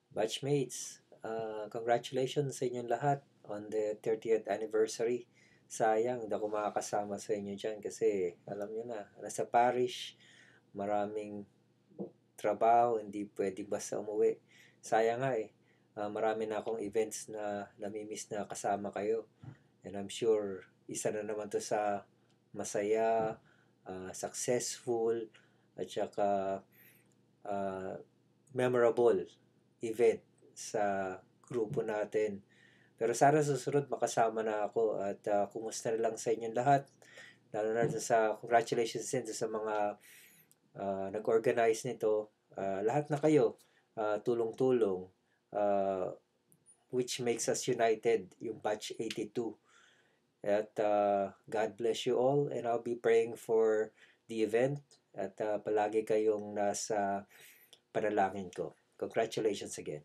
Batchmates, congratulations sa inyong lahat on the 30th anniversary. Sayang, hindi ako makakasama sa inyo dyan kasi alam nyo na, nasa parish, maraming trabaho, hindi pwedeng basta umuwi. Sayang nga eh. Marami na akong events na namimiss na kasama kayo. And I'm sure isa na naman to sa masaya, successful, at saka uh, memorable event sa grupo natin. Pero sana susunod makasama na ako at kumusta na lang sa inyong lahat. Lalo na sa congratulations din sa mga nag-organize nito. Lahat na kayo, tulong-tulong, uh, which makes us united, yung batch 82. At God bless you all and I'll be praying for the event at palagi kayong nasa panalangin ko. Congratulations again.